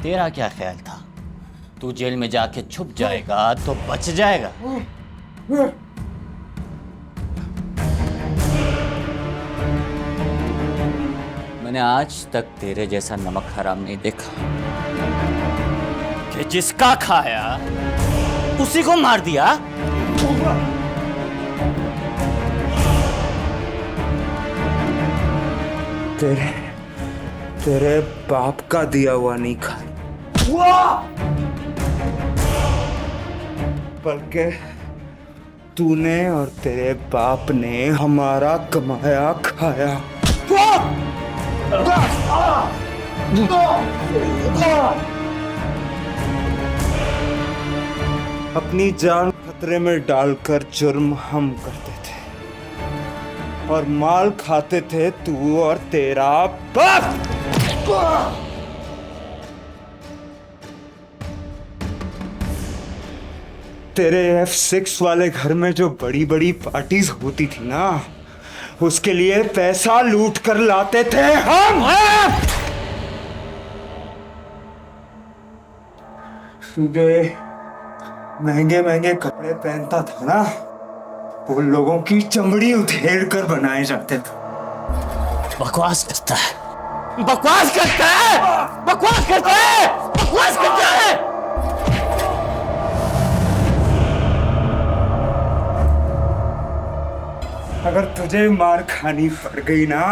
तेरा क्या ख्याल था? तू जेल में जाके छुप जाएगा तो बच जाएगा। मैंने आज तक तेरे जैसा नमक हराम नहीं देखा कि जिसका खाया उसी को मार दिया। तेरे बाप का दिया हुआ नहीं खा, बल्कि तूने और तेरे बाप ने हमारा कमाया खाया। अपनी जान खतरे में डालकर जुर्म हम करते थे और माल खाते थे तू और तेरा बाप। तेरे F6 वाले घर में जो बड़ी बड़ी पार्टीज होती थी ना, उसके लिए पैसा लूट कर लाते थे हम। जो महंगे महंगे कपड़े पहनता था ना, वो लोगों की चमड़ी उधेड़ कर बनाए जाते थे। बकवास करता है, बकवास करता है, बकवास करता है, बकवास करता है। अगर तुझे मार खानी पड़ गई ना,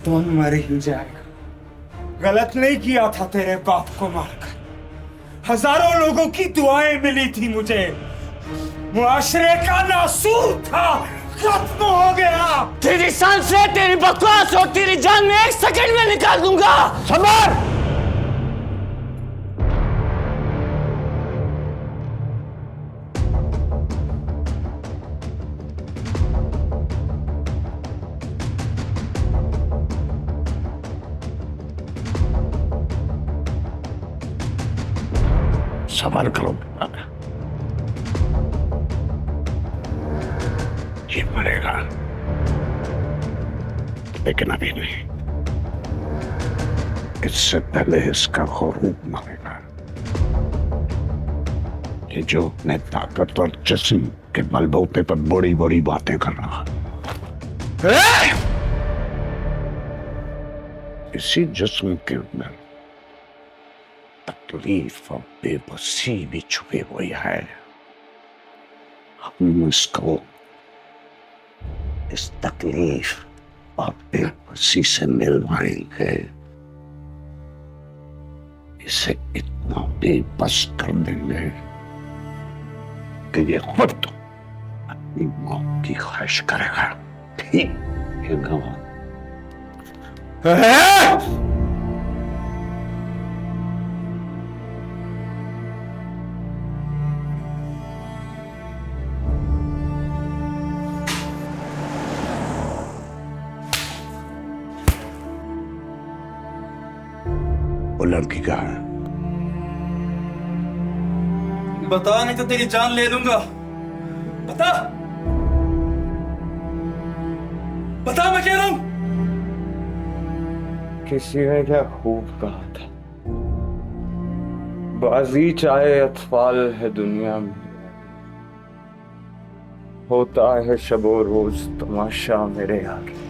तो मर ही जाएगा। गलत नहीं किया था तेरे बाप को मारकर। हजारों लोगों की दुआएं मिली थी मुझे। मुआशरे का नासूर था, खत्म हो गया। तेरी सांसें, तेरी बकवास और तेरी जान में 1 सेकंड में निकाल दूंगा। संभाल। सवाल करो। ये मरेगा, लेकिन अभी नहीं। इससे पहले इसका ख़ुरूब मरेगा। ये जो अपने ताकतवर जिस्म के बलबूते पर बड़ी बड़ी बातें कर रहा है, इसी जिस्म के अंदर तकलीफ और बेबसी भी छुपी हुई है। हम इसको इस तकलीफ और बेबसी से मिलवाएंगे। इसे इतना बेबस कर देंगे कि ये खुद अपनी मौत की ख्वाहिश करेगा। ठीक है गवाह। वो लड़की कहाँ है? बता, नहीं तो तेरी जान ले लूंगा। बता, बता, मैं कह रहा हूं। किसी ने क्या खूब कहा था, बाजी चाहे अतफाल है दुनिया में, होता है शबो रोज तमाशा मेरे आगे।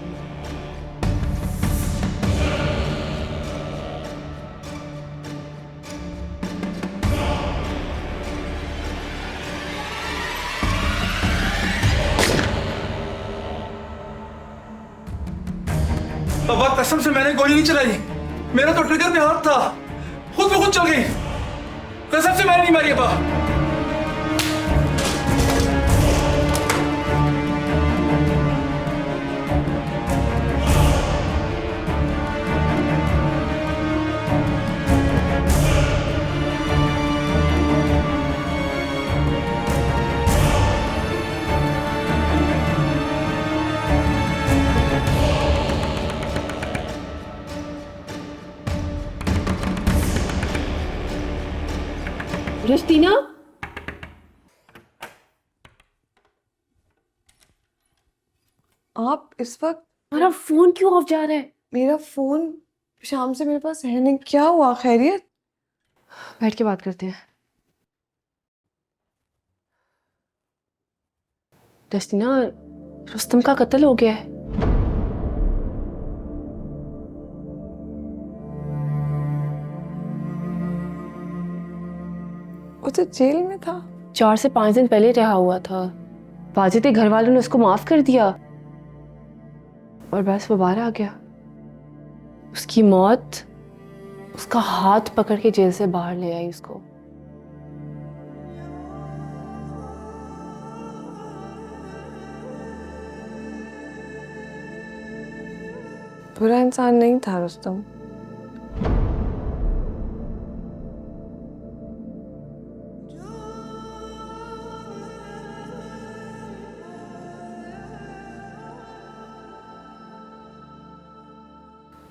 बाबा कसम से मैंने गोली नहीं चलाई। मेरा तो ट्रिगर पे हाथ था, खुद ब खुद चल गई। कसम से मैंने नहीं मारी बाबा। रस्टीना, आप इस वक्त? मेरा फोन क्यों ऑफ जा रहा है? मेरा फोन शाम से मेरे पास है नहीं, क्या हुआ? खैरियत? बैठ के बात करते हैं। डस्टिना, रुस्तम का कत्ल हो गया है। वो तो जेल में था। 4 से 5 दिन पहले रहा हुआ था। वाजिद घर वालों ने उसको माफ कर दिया और बस वो बाहर आ गया। उसकी मौत उसका हाथ पकड़ के जेल से बाहर ले आई उसको। बुरा इंसान नहीं था रुस्तम।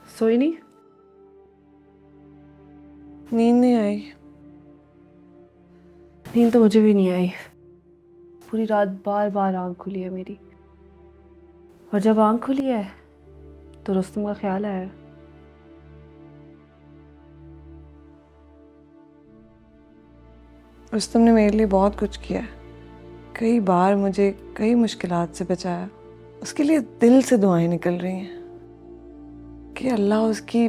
सोई नहीं? नींद नहीं आई। नींद तो मुझे भी नहीं आई। पूरी रात बार बार आंख खुली है मेरी, और जब आंख खुली है तो रुस्तम का ख्याल आया। रुस्तम ने मेरे लिए बहुत कुछ किया है। कई बार मुझे कई मुश्किलात से बचाया। उसके लिए दिल से दुआएं निकल रही हैं कि अल्लाह उसकी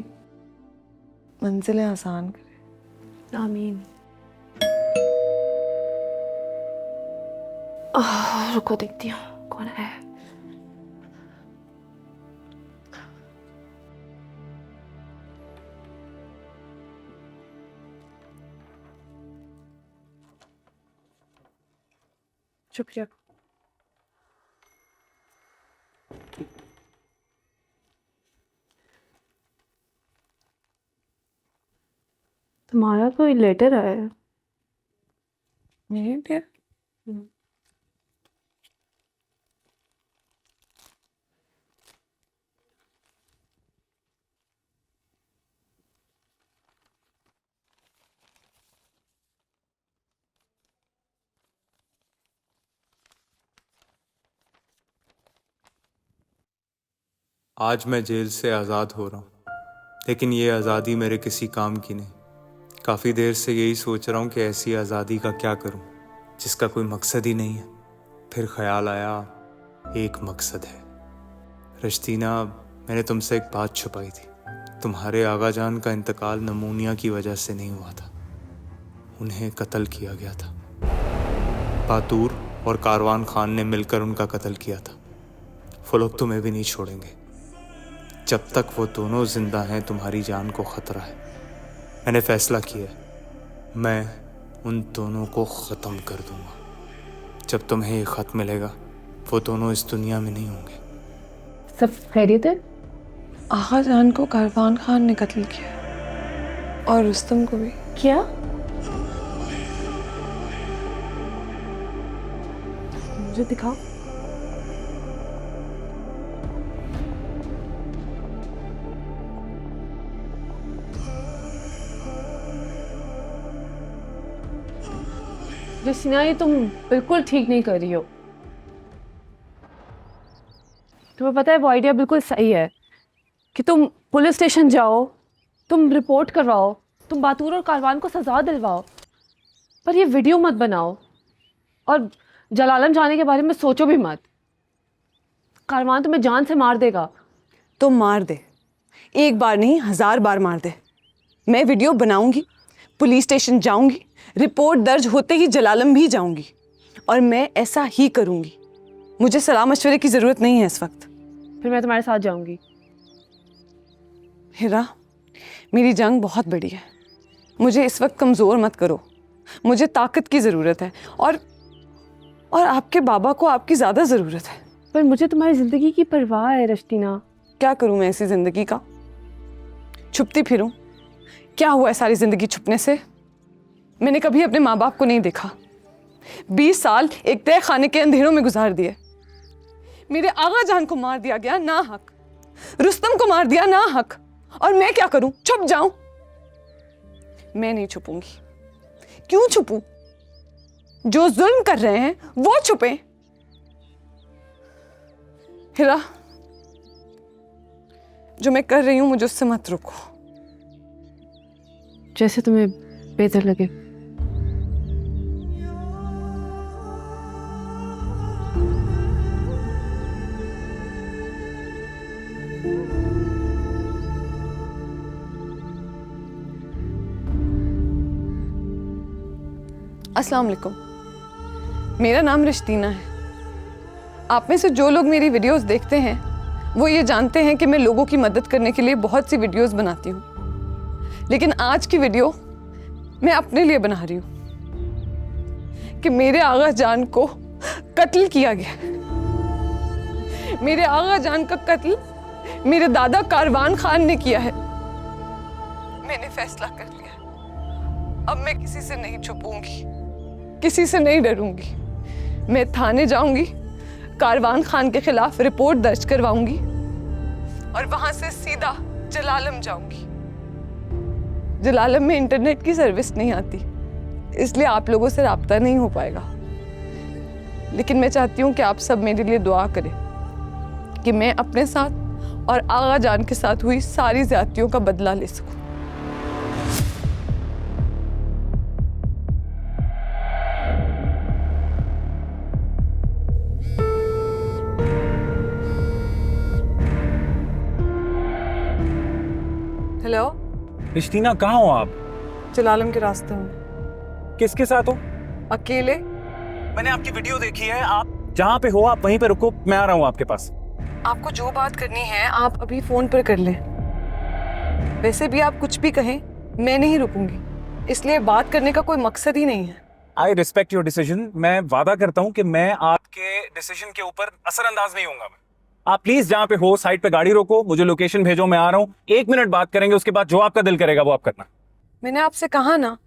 मंजिलें आसान करे। आमीन। रुको देखती हूँ कौन है। शुक्रिया। तुम्हारा कोई लेटर आया है? मेरे लिए? आज मैं जेल से आज़ाद हो रहा हूँ, लेकिन ये आज़ादी मेरे किसी काम की नहीं। काफ़ी देर से यही सोच रहा हूँ कि ऐसी आज़ादी का क्या करूँ जिसका कोई मकसद ही नहीं है। फिर ख्याल आया, एक मकसद है। रश्तीना, मैंने तुमसे एक बात छुपाई थी। तुम्हारे आगा जान का इंतकाल नमूनिया की वजह से नहीं हुआ था, उन्हें कत्ल किया गया था। बातूर और कारवान खान ने मिलकर उनका कत्ल किया था। वो लोग तुम्हें भी नहीं छोड़ेंगे। जब तक वो दोनों जिंदा हैं तुम्हारी जान को खतरा है। मैंने फैसला किया, मैं उन दोनों को ख़त्म कर दूंगा। जब तुम्हें ये ख़त मिलेगा वो दोनों इस दुनिया में नहीं होंगे। सब खैरियत है? आगा जान को कारवान खान ने कत्ल किया और रुस्तम को भी। क्या? मुझे दिखाओ। रसीना, ये तुम बिल्कुल ठीक नहीं कर रही हो। तुम्हें पता है वो आइडिया बिल्कुल सही है कि तुम पुलिस स्टेशन जाओ, तुम रिपोर्ट करवाओ, तुम बातूर और कारवान को सजा दिलवाओ, पर ये वीडियो मत बनाओ और जलालम जाने के बारे में सोचो भी मत। कारवान तुम्हें जान से मार देगा। तो मार दे, एक बार नहीं 1000 बार मार दे। मैं वीडियो बनाऊंगी, पुलिस स्टेशन जाऊंगी, रिपोर्ट दर्ज होते ही जलालम भी जाऊंगी, और मैं ऐसा ही करूंगी। मुझे सलाह मशवरे की जरूरत नहीं है इस वक्त। फिर मैं तुम्हारे साथ जाऊंगी। हिरा, मेरी जंग बहुत बड़ी है, मुझे इस वक्त कमज़ोर मत करो। मुझे ताकत की ज़रूरत है, और आपके बाबा को आपकी ज़्यादा ज़रूरत है। पर मुझे तुम्हारी ज़िंदगी की परवाह है रश्तीना। क्या करूं मैं ऐसी ज़िंदगी का? छुपती फिरूं? क्या हुआ है सारी ज़िंदगी छुपने से? मैंने कभी अपने माँ बाप को नहीं देखा। 20 साल एक तय खाने के अंधेरों में गुजार दिए। मेरे आगा जान को मार दिया गया ना हक, रुस्तम को मार दिया ना हक, और मैं क्या करूं? छुप जाऊं? मैं नहीं छुपूंगी। क्यों छुपूं? जो जुल्म कर रहे हैं वो छुपे। हिरा, जो मैं कर रही हूँ मुझे उससे मत रोको। जैसे तुम्हें बेहतर लगे। अस्सलाम वालेकुम, मेरा नाम रिश्तीना है। आप में से जो लोग मेरी वीडियोस देखते हैं वो ये जानते हैं कि मैं लोगों की मदद करने के लिए बहुत सी वीडियोस बनाती हूँ, लेकिन आज की वीडियो मैं अपने लिए बना रही हूँ कि मेरे आगा जान को कत्ल किया गया। मेरे आगा जान का कत्ल मेरे दादा कारवान खान ने किया है। मैंने फैसला कर लिया, अब मैं किसी से नहीं छुपूंगी, किसी से नहीं डरूंगी। मैं थाने जाऊंगी, कारवान खान के खिलाफ रिपोर्ट दर्ज करवाऊंगी और वहां से सीधा जलालम जाऊंगी। जलालम में इंटरनेट की सर्विस नहीं आती, इसलिए आप लोगों से राब्ता नहीं हो पाएगा। लेकिन मैं चाहती हूँ कि आप सब मेरे लिए दुआ करें कि मैं अपने साथ और आगा जान के साथ हुई सारी ज्यादतियों का बदला ले सकूं। हेलो, रिश्तीना कहाँ हो आप? जलालम के रास्ते में। किसके साथ हो? अकेले। मैंने आपकी वीडियो देखी है, आप जहाँ पे हो आप वहीं पे रुको, मैं आ रहा हूँ आपके पास। आपको जो बात करनी है आप अभी फोन पर कर लें। वैसे भी आप कुछ भी कहें मैं नहीं रुकूंगी, इसलिए बात करने का कोई मकसद ही नहीं है। I respect your decision. मैं वादा करता हूँ कि मैं आपके डिसीजन के ऊपर असरअंदाज नहीं होऊंगा। आप प्लीज जहाँ पे हो साइड पे गाड़ी रोको, मुझे लोकेशन भेजो, मैं आ रहा हूँ। 1 मिनट बात करेंगे, उसके बाद जो आपका दिल करेगा वो आप करना। मैंने आपसे कहा ना,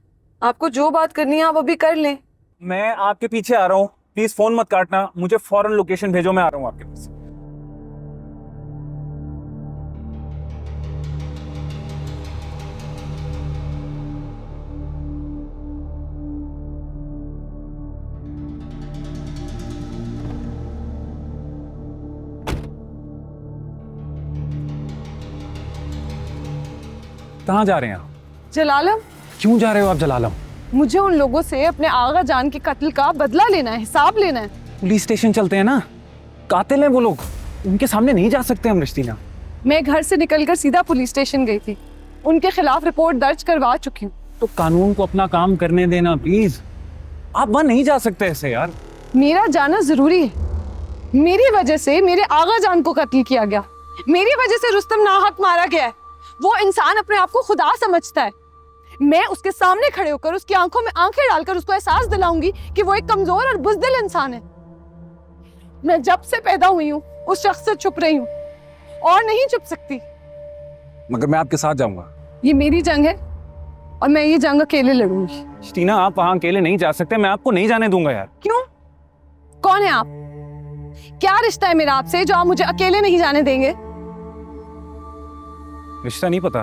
आपको जो बात करनी है आप अभी कर लें। मैं आपके पीछे आ रहा हूँ, प्लीज फोन मत काटना, मुझे फौरन लोकेशन भेजो, मैं आ रहा हूँ आपके पास। कहाँ जा रहे हैं आप? जलालम। क्यों जा रहे हो आप जलालम? मुझे उन लोगों से अपने आगा जान के कत्ल का बदला लेना है, हिसाब लेना है। पुलिस स्टेशन चलते हैं ना, कातिल हैं वो लोग, उनके सामने नहीं जा सकते हम रिश्तीना। मैं घर से निकलकर सीधा पुलिस स्टेशन गई थी, उनके खिलाफ रिपोर्ट दर्ज करवा चुकी हूँ। तो कानून को अपना काम करने देना प्लीज। आप वहां नहीं जा सकते ऐसे यार। मेरा जाना जरूरी है। मेरी वजह से मेरे आगा जान को कत्ल किया गया, मेरी वजह से रुस्तम नाहक मारा गया है। वो इंसान अपने आप को खुदा समझता है। मैं उसके सामने खड़े होकर उसकी आंखों में आंखें डालकर उसको एहसास दिलाऊंगी कि वो एक कमजोर और बुज़दिल इंसान है। मैं जब से पैदा हुई हूँ उस शख्स से छुप रही हूँ और नहीं छुप सकती। मगर मैं आपके साथ जाऊंगा। ये मेरी जंग है और मैं ये जंग अकेले लड़ूंगी। रिश्तीना आप वहां अकेले नहीं जा सकते, मैं आपको नहीं जाने दूंगा यार। क्यों? कौन है आप? क्या रिश्ता है मेरा आपसे जो आप मुझे अकेले नहीं जाने देंगे? रिश्ता नहीं पता,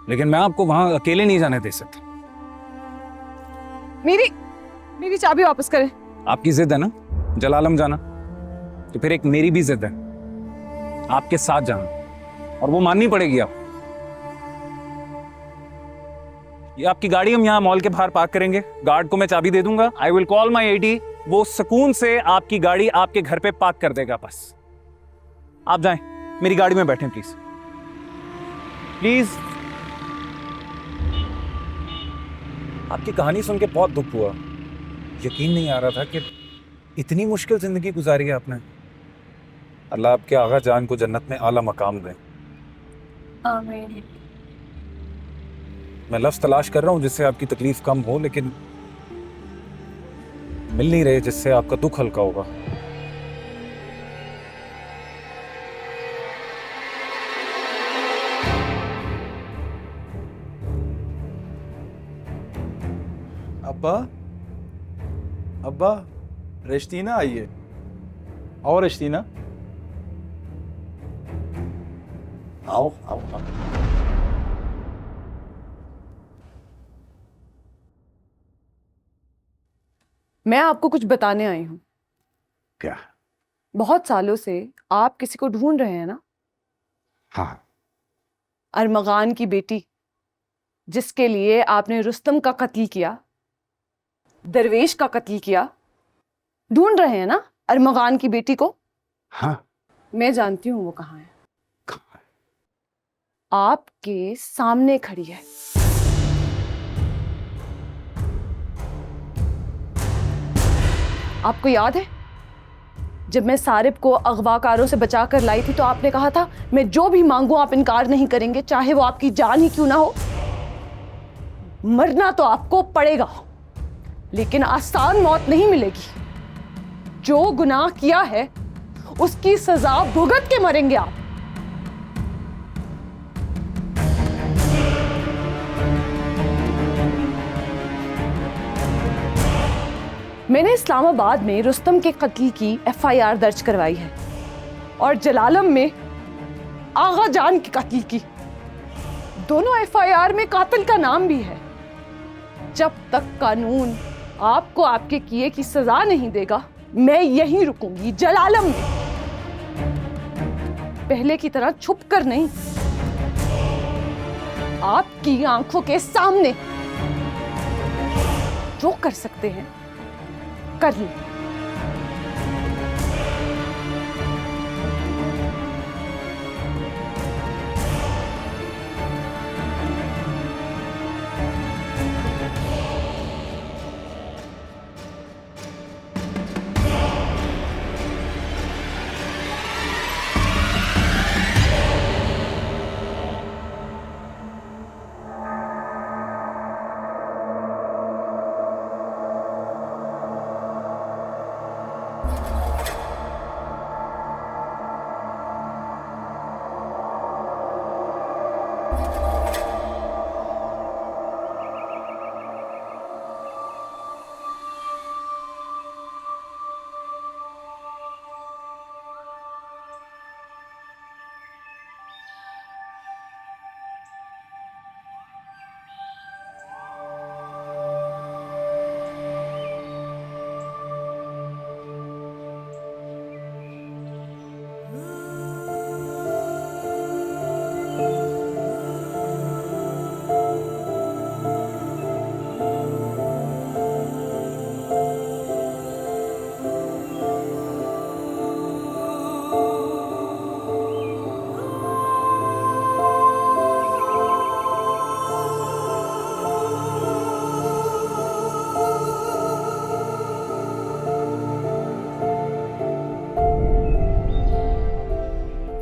लेकिन मैं आपको वहां अकेले नहीं जाने दे सकता। मेरी चाबी वापस करें। आपकी जिद है ना जलालम जाना, तो फिर एक मेरी भी जिद है आपके साथ जाना, और वो माननी पड़ेगी आप। ये आपकी गाड़ी हम यहाँ मॉल के बाहर पार्क करेंगे, गार्ड को मैं चाबी दे दूंगा। I will call my AD, वो सुकून से आपकी गाड़ी आपके घर पे पार्क कर देगा। बस आप जाएं, मेरी गाड़ी में बैठें प्लीज प्लीज। आपकी कहानी सुन के बहुत दुख हुआ, यकीन नहीं आ रहा था कि इतनी मुश्किल जिंदगी गुजारी है आपने। अल्लाह आपके आगा जान को जन्नत में आला मकाम दे। आमीन। मैं लफ्ज तलाश कर रहा हूं जिससे आपकी तकलीफ कम हो, लेकिन मिल नहीं रहे जिससे आपका दुख हल्का होगा। अब्बा, अब्बा, रिश्तीना आई है। और रिश्तीना, आओ आओ आओ। मैं आपको कुछ बताने आई हूँ। क्या? बहुत सालों से आप किसी को ढूंढ रहे हैं ना? हाँ, अरमगान की बेटी, जिसके लिए आपने रुस्तम का कत्ल किया, दरवेश का कत्ल किया, ढूंढ रहे हैं ना अरमगान की बेटी को? हाँ। मैं जानती हूँ वो कहाँ है। कहाँ है? आपके सामने खड़ी है। आपको याद है जब मैं सारिब को अगवाकारों से बचा कर लाई थी तो आपने कहा था मैं जो भी मांगू आप इनकार नहीं करेंगे, चाहे वो आपकी जान ही क्यों ना हो। मरना तो आपको पड़ेगा, लेकिन आसान मौत नहीं मिलेगी। जो गुनाह किया है उसकी सजा भुगत के मरेंगे आप। मैंने इस्लामाबाद में रुस्तम के कत्ल की एफआईआर दर्ज करवाई है और जलालम में आगा जान की कत्ल की। दोनों एफआईआर में कातिल का नाम भी है। जब तक कानून आपको आपके किए की सजा नहीं देगा, मैं यहीं रुकूंगी, जलालम में। पहले की तरह छुप कर नहीं, आपकी आंखों के सामने। जो कर सकते हैं कर लो।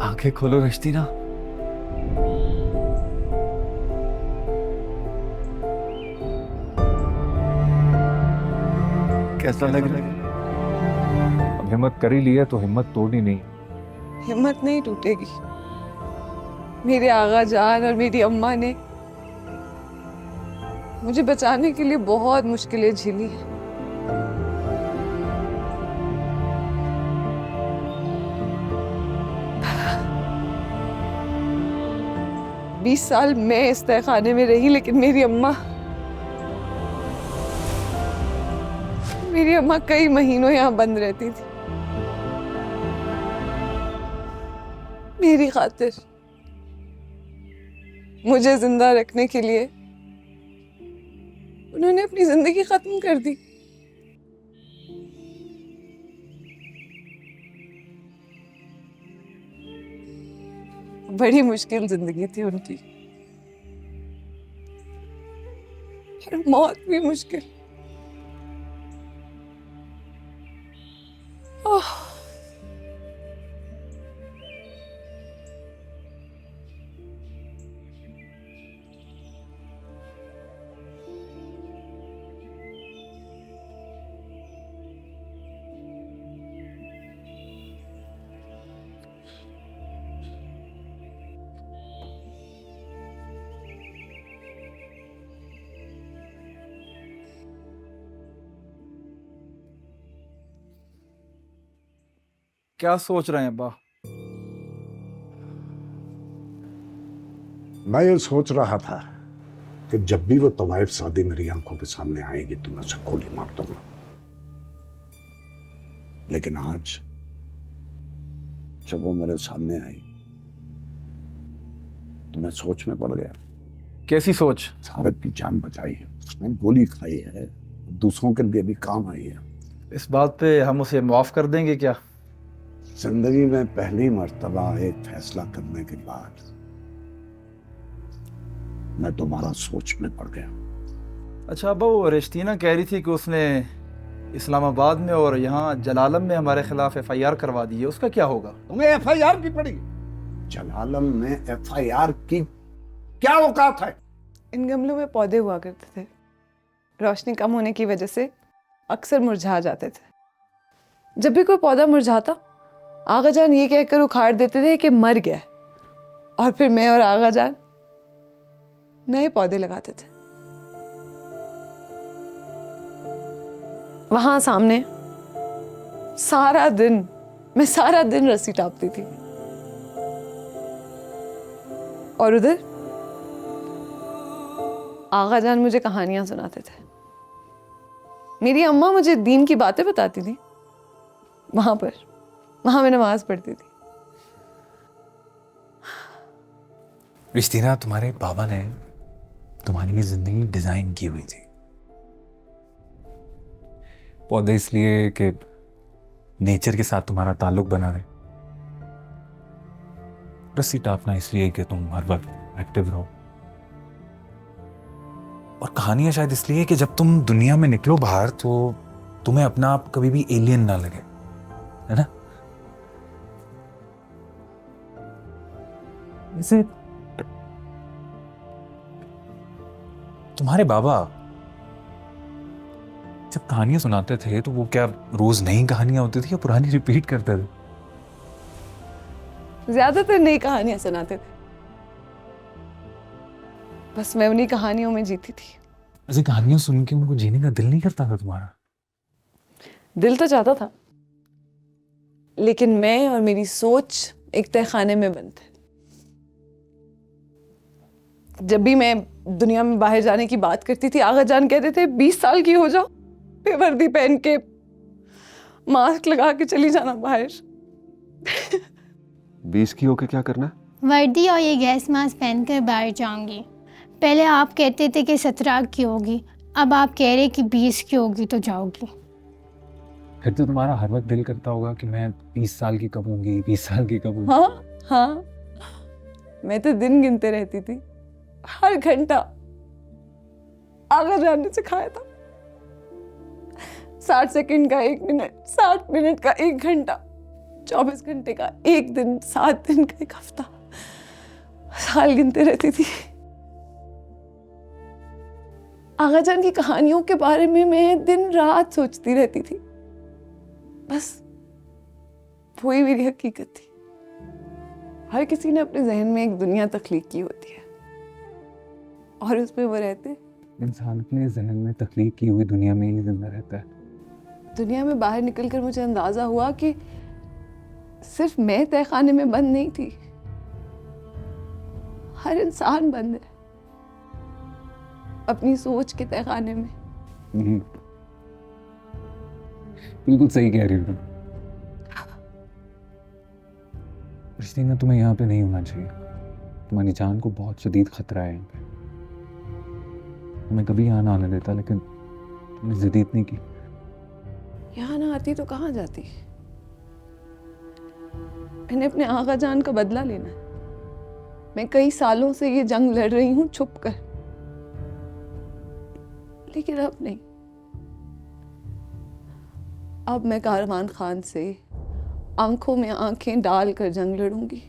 आंखें खोलो रश्तीना। कैसा लग रहा है? अब हिम्मत कर ही ली है तो हिम्मत तोड़नी नहीं। हिम्मत नहीं टूटेगी। मेरे आगा जान और मेरी अम्मा ने मुझे बचाने के लिए बहुत मुश्किलें झेली हैं। 20 साल मैं इस तहखाने में रही, लेकिन मेरी अम्मा कई महीनों यहाँ बंद रहती थी। मेरी खातिर मुझे जिंदा रखने के लिए उन्होंने अपनी जिंदगी खत्म कर दी। बड़ी मुश्किल जिंदगी थी उनकी, और मौत भी मुश्किल। ओह, क्या सोच रहे हैं अब्बा? मैं ये सोच रहा था कि जब भी वो तवाइफ शादी मेरी आंखों के सामने आएगी तो मैं उसे गोली मार दूंगा, लेकिन आज जब वो मेरे सामने आई तो मैं सोच में पड़ गया। कैसी सोच? साबित की जान बचाई है उसने, गोली खाई है, दूसरों के लिए भी काम आई है। इस बात पे हम उसे माफ कर देंगे क्या? जिंदगी में पहली मर्तबा एक फैसला करने के बाद मैं दोबारा सोच में पड़ गया। अच्छा अब्बा, वो रेस्टीना कह रही थी कि उसने इस्लामाबाद में और यहाँ जलालम में हमारे खिलाफ FIR करवा दी है, उसका क्या होगा? तुम्हें FIR की पड़ी? जलालम में FIR की क्या औकात है? इन गमलों में पौधे हुआ करते थे, रोशनी कम होने की वजह से अक्सर मुरझा जाते थे। जब भी कोई पौधा मुरझाता, आगा जान ये कहकर उखाड़ देते थे कि मर गया, और फिर मैं और आगा जान नए पौधे लगाते थे। वहां सामने मैं सारा दिन रस्सी टापती थी, और उधर आगा जान मुझे कहानियां सुनाते थे। मेरी अम्मा मुझे दीन की बातें बताती थी। वहां मैं नमाज पढ़ती थी। रिश्तीना, तुम्हारे बाबा ने तुम्हारी ये जिंदगी डिजाइन की हुई थी। पौधे इसलिए कि नेचर के साथ तुम्हारा ताल्लुक बना रहे, रस्सी टापना इसलिए कि तुम हर वक्त एक्टिव रहो, और कहानियां शायद इसलिए कि जब तुम दुनिया में निकलो बाहर तो तुम्हें अपना आप कभी भी एलियन ना लगे, है ना? इसे तुम्हारे बाबा जब कहानियां सुनाते थे तो वो क्या रोज नई कहानियां होती थी या पुरानी रिपीट करते थे? ज्यादातर नई कहानियां सुनाते थे, बस मैं उन्हीं कहानियों में जीती थी। ऐसी कहानियां सुन के उनको जीने का दिल नहीं करता था तुम्हारा? दिल तो चाहता था, लेकिन मैं और मेरी सोच एक तहखाने में बंद थे। जब भी मैं दुनिया में बाहर जाने की बात करती थी, आगा जान कहते थे 20 साल की हो जाओ, फिर वर्दी पहन के मास्क लगा के चली जाना बाहर। 20 की होके क्या करना? वर्दी और ये गैस मास्क पहनकर बाहर जाऊंगी। पहले आप कहते थे कि 17 की होगी, अब आप कह रहे कि 20 की होगी तो जाओगी। फिर तो तुम्हारा हर वक्त दिल करता होगा कि मैं 20 साल की कब होंगी, 20 साल की कब होंगी। हाँ, मैं तो दिन गिनते रहती थी। हर घंटा आगा जान ने सिखाया था। 60 सेकंड का 1 मिनट, 60 मिनट का 1 घंटा, 24 घंटे का 1 दिन, 7 दिन का 1 हफ्ता, साल गिनते रहती थी। आगा जान की कहानियों के बारे में मैं दिन रात सोचती रहती थी। बस वही मेरी हकीकत थी। हर किसी ने अपने जहन में एक दुनिया तख्लीक की होती है और उसमें वो रहते। इंसान अपने जहन में तख्लीक की हुई दुनिया में ही जिंदा रहता है। दुनिया में बाहर निकलकर मुझे अंदाजा हुआ कि सिर्फ मैं तहखाने में बंद नहीं थी, हर इंसान बंद है अपनी सोच के तहखाने में। बिल्कुल सही कह रही हो तुम। रिश्तीना, तुम्हें यहाँ पे नहीं होना चाहिए। तुम्हारी जान को बहुत शदीद खतरा है यहाँ पे। मैं कभी यहाँ ना आने देता, लेकिन तुमने जिद इतनी की। यहाँ ना आती तो कहाँ जाती? मैंने अपने आगा जान का बदला लेना है। मैं कई सालों से ये जंग लड़ रही हूँ छुप कर, लेकिन अब नहीं। अब मैं कारवान खान से आंखों में आंखें डालकर जंग लड़ूंगी।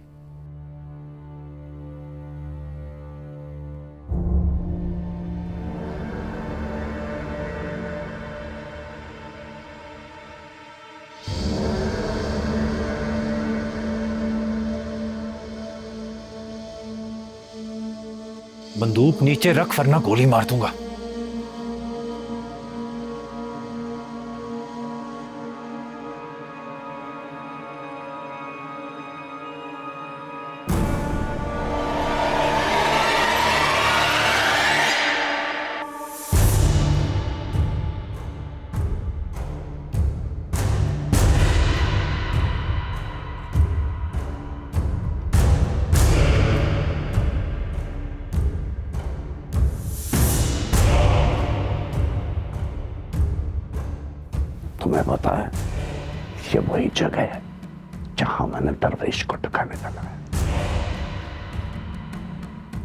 बंदूक नीचे रख वरना गोली मार दूंगा। वही जगह है जहां मैंने दरवेश को ठिकाने लगाया।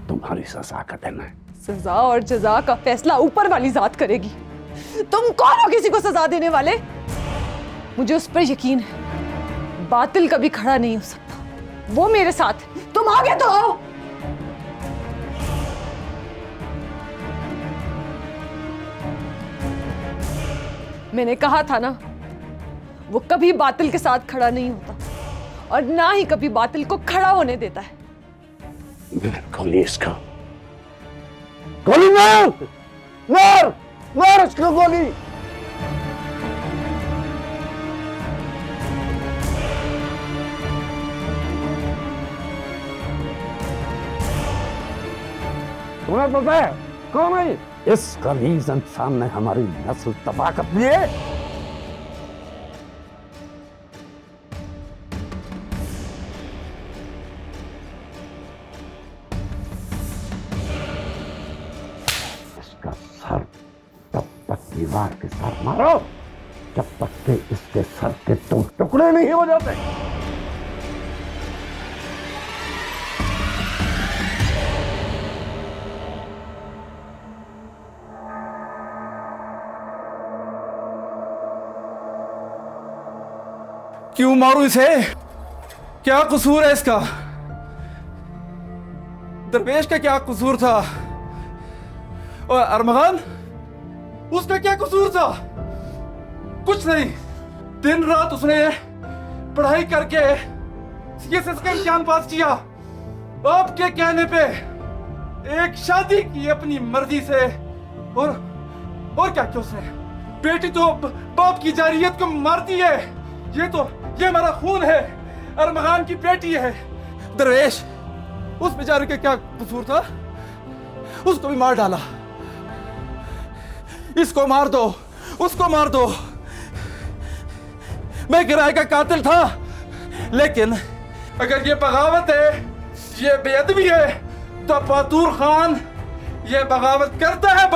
तुम्हारी सजा का दिन है। सजा और जजा का फैसला ऊपर वाली जात करेगी। तुम कौन हो किसी को सजा देने वाले? मुझे उस पर यकीन है, बातिल कभी खड़ा नहीं हो सकता। वो मेरे साथ, तुम आगे तो आओ। मैंने कहा था ना, वो कभी बातिल के साथ खड़ा नहीं होता और ना ही कभी बातिल को खड़ा होने देता है। गोली इसका, गोली मार, मार, मार इसको गोली। तुम्हें पता है कौन है? इस गलीज इंसान ने हमारी नस्ल तबाह कर दी है। इसका सर तब तक दीवार के साथ मारो जब तक कि इसके सर के टुकड़े नहीं हो जाते। क्यों मारूं इसे? क्या कसूर है इसका? दरवेश का क्या कसूर था? और अरमगान, उसका क्या कसूर था? कुछ नहीं। दिन रात उसने पढ़ाई करके सीएसएस का इम्तिहान पास किया। आपके कहने पे एक शादी की अपनी मर्जी से, और क्या किया उसने? बेटी तो बाप की जारियत को मारती है। ये हमारा खून है, अरमगान की बेटी है। दरवेश, उस बेचारे का क्या कसूर था? उसको भी मार डाला। इसको मार दो, उसको मार दो। मैं किराए का कातिल था, लेकिन अगर ये बगावत है, ये बेअदबी है, तो बातूर खान ये बगावत करता है।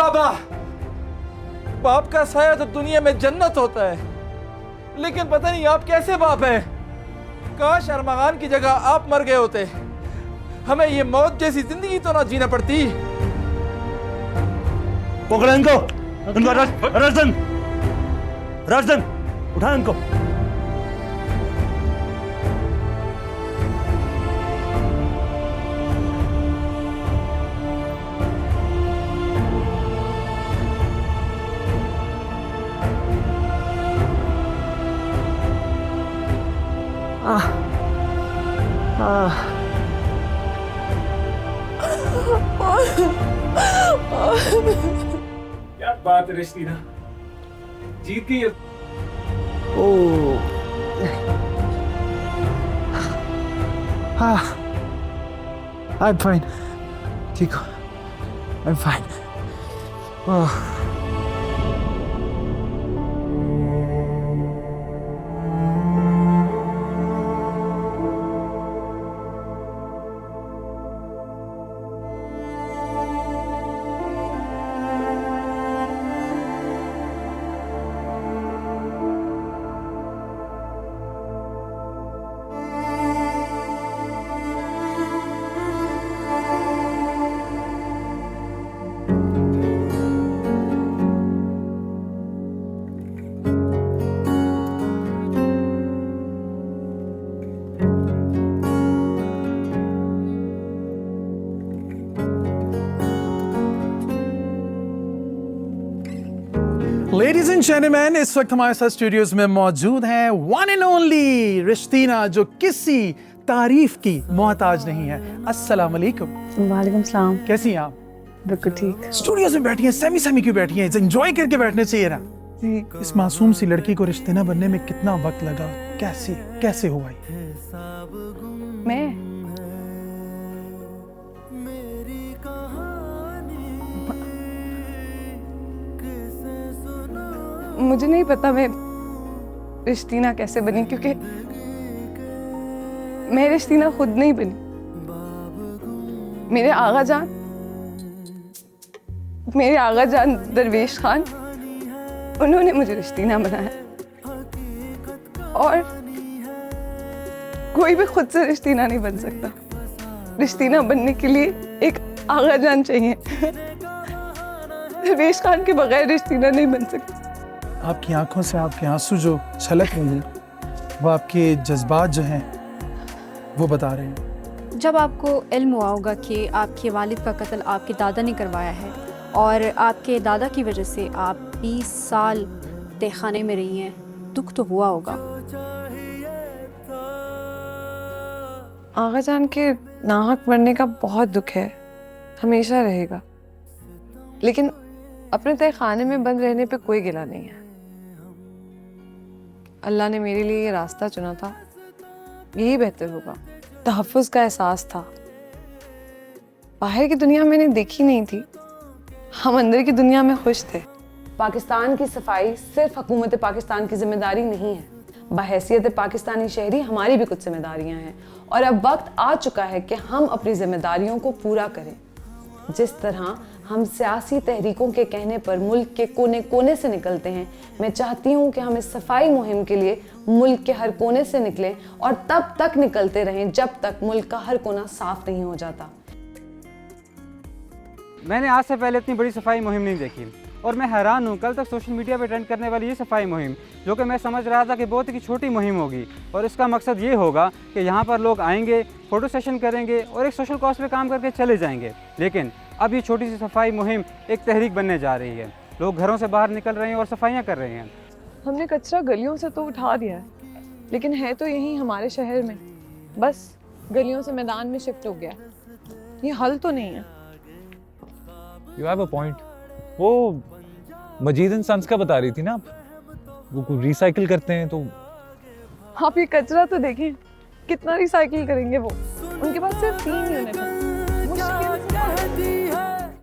बाप का साया तो दुनिया में जन्नत होता है, लेकिन पता नहीं आप कैसे बाप हैं। काश अरमगान की जगह आप मर गए होते, हमें ये मौत जैसी जिंदगी तो ना जीना पड़ती। पकड़ो इनको, राजन, राजन, उठा इनको। क्या बात है रिश्तीना, जीत गई। I'm fine. ठीक हो? I'm fine. Ladies and gentleman, इस वक्त हमारे साथ स्टूडियोज में मौजूद हैं वन एंड ओनली रिश्तीना, जो किसी तारीफ की मोहताज नहीं है। अस्सलाम वालेकुम। वालेकुम सलाम। कैसी हैं आप? बिल्कुल ठीक। स्टूडियोज में बैठी हैं, सेमी क्यों बैठी हैं? एंजॉय करके बैठने चाहिए ना। इस मासूम सी लड़की को रिश्तीना बनने में कितना वक्त लगा? कैसे हुआ ये? मैं मुझे नहीं पता मैं रिश्तीना कैसे बनी, क्योंकि मैं रिश्तीना खुद नहीं बनी। मेरे आगा जान दरवेश खान, उन्होंने मुझे रिश्तीना बनाया। और कोई भी खुद से रिश्तीना नहीं बन सकता। रिश्तीना बनने के लिए एक आगा जान चाहिए। दरवेश खान के बगैर रिश्तीना नहीं बन सकता। आपकी आंखों से आपके आंसू जो छलक रहे हैं, वो आपके जज्बात जो हैं वो बता रहे हैं। जब आपको इल्म हुआ होगा कि आपके वालिद का कत्ल आपके दादा ने करवाया है और आपके दादा की वजह से आप 20 साल तहखाने में रही हैं, दुख तो हुआ होगा। आगा जान के नाहक मरने का बहुत दुख है, हमेशा रहेगा। लेकिन अपने तहखाने में बंद रहने पे कोई गिला नहीं है। अल्लाह ने मेरे लिए ये रास्ता चुना था, यही बेहतर होगा। तहफ़्फ़ुज़ का एहसास था। बाहर की दुनिया मैंने देखी नहीं थी, हम अंदर की दुनिया में खुश थे। पाकिस्तान की सफाई सिर्फ हुकूमत पाकिस्तान की जिम्मेदारी नहीं है, बहैसियत पाकिस्तानी शहरी हमारी भी कुछ जिम्मेदारियां हैं और अब वक्त आ चुका है कि हम अपनी जिम्मेदारियों को पूरा करें। जिस तरह हम सियासी तहरीकों के कहने पर मुल्क के कोने कोने से निकलते हैं, मैं चाहती हूँ कि हम इस सफाई मुहिम के लिए मुल्क के हर कोने से निकलें और तब तक निकलते रहें जब तक मुल्क का हर कोना साफ नहीं हो जाता। मैंने आज से पहले इतनी बड़ी सफाई मुहिम नहीं देखी और मैं हैरान हूँ कल तक सोशल मीडिया पर ट्रेंड करने वाली ये सफाई मुहिम, जो कि मैं समझ रहा था कि बहुत ही छोटी मुहिम होगी और इसका मकसद ये होगा कि यहाँ पर लोग आएंगे, फ़ोटो सेशन करेंगे और एक सोशल कॉज पे काम करके चले जाएंगे। लेकिन अब ये छोटी सी सफाई मुहिम एक तहरीक बनने जा रही है। लोग घरों से बाहर निकल रहे हैं और सफाइयाँ कर रहे हैं। हमने कचरा गलियों से तो उठा दिया है, लेकिन है तो यहीं हमारे शहर में, बस गलियों से मैदान में शिफ्ट हो गया। ये हल तो नहीं है। You have a point. वो मजीद एंड सन्स का बता रही थी ना आप, वो रिसाइकिल करते हैं तो। आप ये कचरा तो देखें, कितना रिसाइकिल करेंगे वो। उनके पास सिर्फ 3 यूनिट है। मुश्किल से